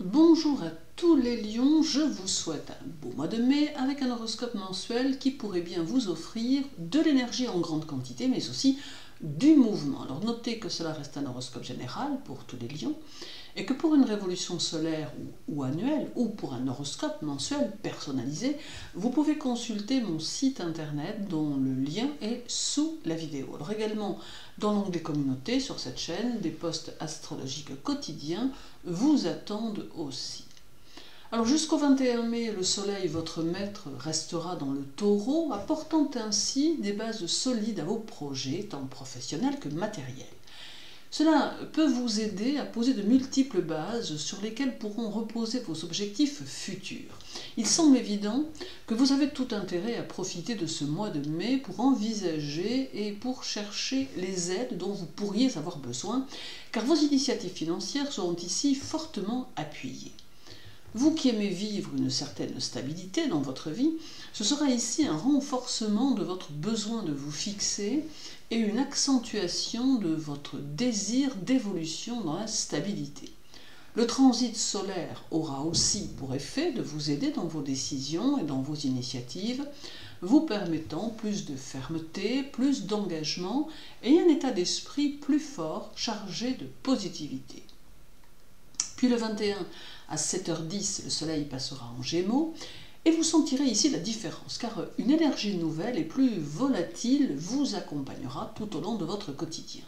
Bonjour à tous les lions, je vous souhaite un beau mois de mai avec un horoscope mensuel qui pourrait bien vous offrir de l'énergie en grande quantité mais aussi du mouvement. Alors notez que cela reste un horoscope général pour tous les lions et que pour une révolution solaire ou annuelle ou pour un horoscope mensuel personnalisé, vous pouvez consulter mon site internet dont le lien est sous la vidéo. Alors également dans l'onglet communauté sur cette chaîne, des posts astrologiques quotidiens vous attendent aussi. Alors jusqu'au 21 mai, le soleil, votre maître, restera dans le taureau, apportant ainsi des bases solides à vos projets, tant professionnels que matériels. Cela peut vous aider à poser de multiples bases sur lesquelles pourront reposer vos objectifs futurs. Il semble évident que vous avez tout intérêt à profiter de ce mois de mai pour envisager et pour chercher les aides dont vous pourriez avoir besoin, car vos initiatives financières seront ici fortement appuyées. Vous qui aimez vivre une certaine stabilité dans votre vie, ce sera ici un renforcement de votre besoin de vous fixer et une accentuation de votre désir d'évolution dans la stabilité. Le transit solaire aura aussi pour effet de vous aider dans vos décisions et dans vos initiatives, vous permettant plus de fermeté, plus d'engagement et un état d'esprit plus fort, chargé de positivité. Puis le 21 à 7h10, le soleil passera en Gémeaux et vous sentirez ici la différence, car une énergie nouvelle et plus volatile vous accompagnera tout au long de votre quotidien.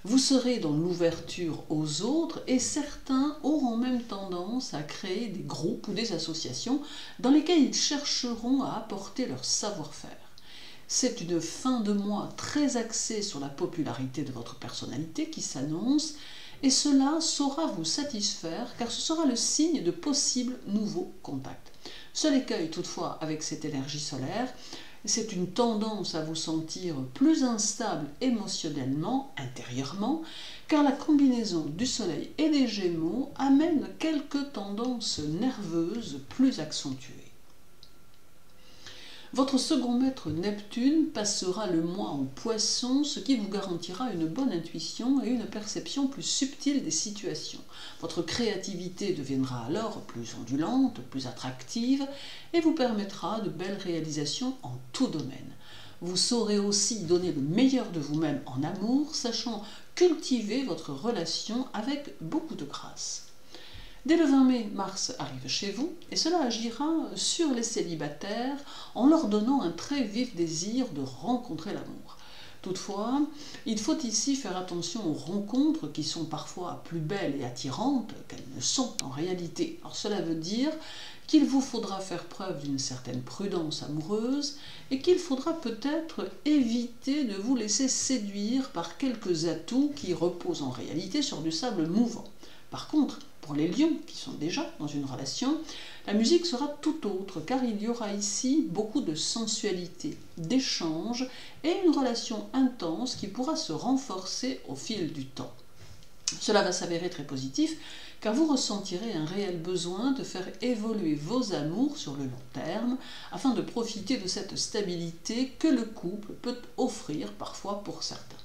Vous serez dans l'ouverture aux autres et certains auront même tendance à créer des groupes ou des associations dans lesquels ils chercheront à apporter leur savoir-faire. C'est une fin de mois très axée sur la popularité de votre personnalité qui s'annonce et cela saura vous satisfaire car ce sera le signe de possibles nouveaux contacts. Seul écueil toutefois avec cette énergie solaire, c'est une tendance à vous sentir plus instable émotionnellement, intérieurement, car la combinaison du soleil et des gémeaux amène quelques tendances nerveuses plus accentuées. Votre second maître Neptune passera le mois en Poisson, ce qui vous garantira une bonne intuition et une perception plus subtile des situations. Votre créativité deviendra alors plus ondulante, plus attractive et vous permettra de belles réalisations en tout domaine. Vous saurez aussi donner le meilleur de vous-même en amour, sachant cultiver votre relation avec beaucoup de grâce. Dès le 20 mai, Mars arrive chez vous et cela agira sur les célibataires en leur donnant un très vif désir de rencontrer l'amour. Toutefois, il faut ici faire attention aux rencontres qui sont parfois plus belles et attirantes qu'elles ne sont en réalité. Alors cela veut dire qu'il vous faudra faire preuve d'une certaine prudence amoureuse et qu'il faudra peut-être éviter de vous laisser séduire par quelques atouts qui reposent en réalité sur du sable mouvant. Par contre, pour les lions qui sont déjà dans une relation, la musique sera tout autre car il y aura ici beaucoup de sensualité, d'échange et une relation intense qui pourra se renforcer au fil du temps. Cela va s'avérer très positif car vous ressentirez un réel besoin de faire évoluer vos amours sur le long terme afin de profiter de cette stabilité que le couple peut offrir parfois pour certains.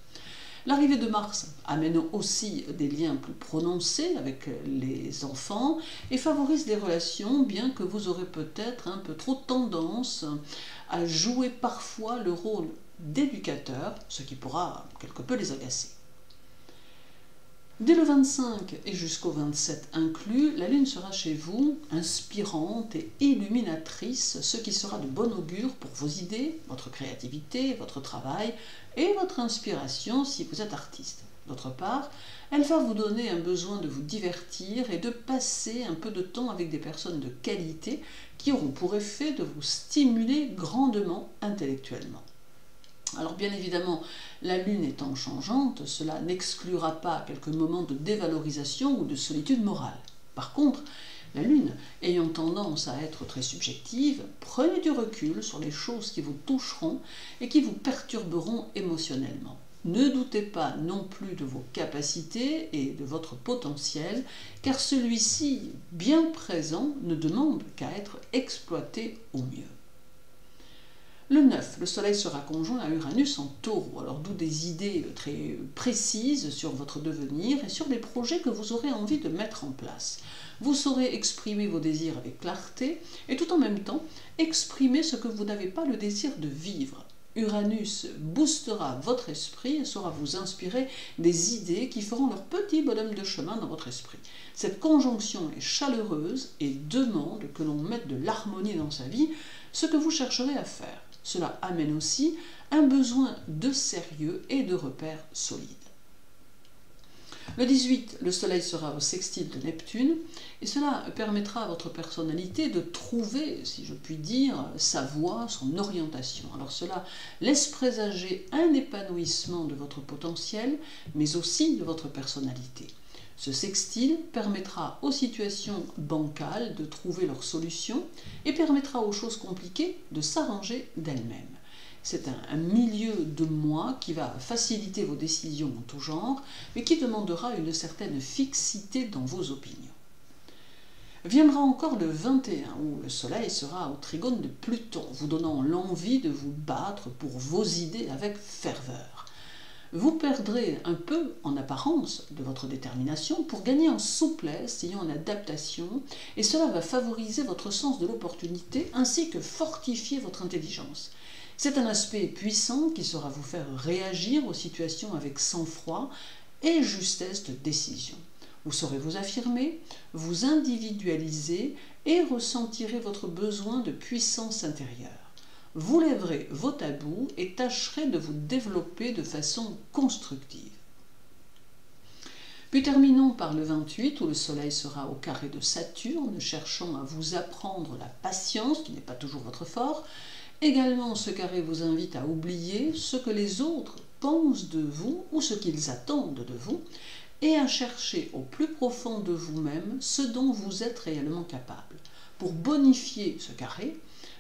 L'arrivée de Mars amène aussi des liens plus prononcés avec les enfants et favorise les relations, bien que vous aurez peut-être un peu trop tendance à jouer parfois le rôle d'éducateur, ce qui pourra quelque peu les agacer. Dès le 25 et jusqu'au 27 inclus, la Lune sera chez vous, inspirante et illuminatrice, ce qui sera de bon augure pour vos idées, votre créativité, votre travail et votre inspiration si vous êtes artiste. D'autre part, elle va vous donner un besoin de vous divertir et de passer un peu de temps avec des personnes de qualité qui auront pour effet de vous stimuler grandement intellectuellement. Alors bien évidemment, la Lune étant changeante, cela n'exclura pas quelques moments de dévalorisation ou de solitude morale. Par contre, la Lune ayant tendance à être très subjective, prenez du recul sur les choses qui vous toucheront et qui vous perturberont émotionnellement. Ne doutez pas non plus de vos capacités et de votre potentiel, car celui-ci, bien présent, ne demande qu'à être exploité au mieux. Le 9, le soleil sera conjoint à Uranus en taureau, alors d'où des idées très précises sur votre devenir et sur les projets que vous aurez envie de mettre en place. Vous saurez exprimer vos désirs avec clarté et tout en même temps exprimer ce que vous n'avez pas le désir de vivre. Uranus boostera votre esprit et saura vous inspirer des idées qui feront leur petit bonhomme de chemin dans votre esprit. Cette conjonction est chaleureuse et demande que l'on mette de l'harmonie dans sa vie, ce que vous chercherez à faire. Cela amène aussi un besoin de sérieux et de repères solides. Le 18, le Soleil sera au sextile de Neptune et cela permettra à votre personnalité de trouver, si je puis dire, sa voie, son orientation. Alors cela laisse présager un épanouissement de votre potentiel, mais aussi de votre personnalité. Ce sextile permettra aux situations bancales de trouver leur solution et permettra aux choses compliquées de s'arranger d'elles-mêmes. C'est un milieu de mois qui va faciliter vos décisions en tout genre, mais qui demandera une certaine fixité dans vos opinions. Viendra encore le 21, où le Soleil sera au trigone de Pluton, vous donnant l'envie de vous battre pour vos idées avec ferveur. Vous perdrez un peu en apparence de votre détermination pour gagner en souplesse et en adaptation, et cela va favoriser votre sens de l'opportunité ainsi que fortifier votre intelligence. C'est un aspect puissant qui saura vous faire réagir aux situations avec sang-froid et justesse de décision. Vous saurez vous affirmer, vous individualiser et ressentirez votre besoin de puissance intérieure. Vous lèverez vos tabous et tâcherez de vous développer de façon constructive. Puis terminons par le 28 où le Soleil sera au carré de Saturne, cherchant à vous apprendre la patience, qui n'est pas toujours votre fort. Également, ce carré vous invite à oublier ce que les autres pensent de vous ou ce qu'ils attendent de vous et à chercher au plus profond de vous-même ce dont vous êtes réellement capable. Pour bonifier ce carré,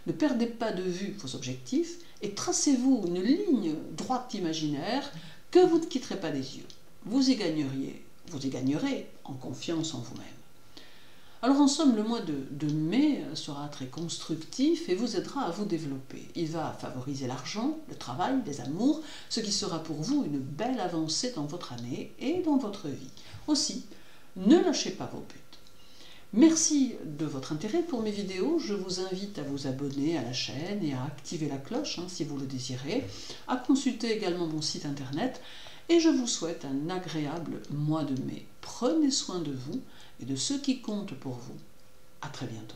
ne perdez pas de vue vos objectifs et tracez-vous une ligne droite imaginaire que vous ne quitterez pas des yeux. Vous y gagnerez en confiance en vous-même. Alors en somme, le mois de mai sera très constructif et vous aidera à vous développer. Il va favoriser l'argent, le travail, les amours, ce qui sera pour vous une belle avancée dans votre année et dans votre vie. Aussi, ne lâchez pas vos buts. Merci de votre intérêt pour mes vidéos. Je vous invite à vous abonner à la chaîne et à activer la cloche si vous le désirez, à consulter également mon site internet et je vous souhaite un agréable mois de mai. Prenez soin de vous et de ceux qui comptent pour vous. À très bientôt.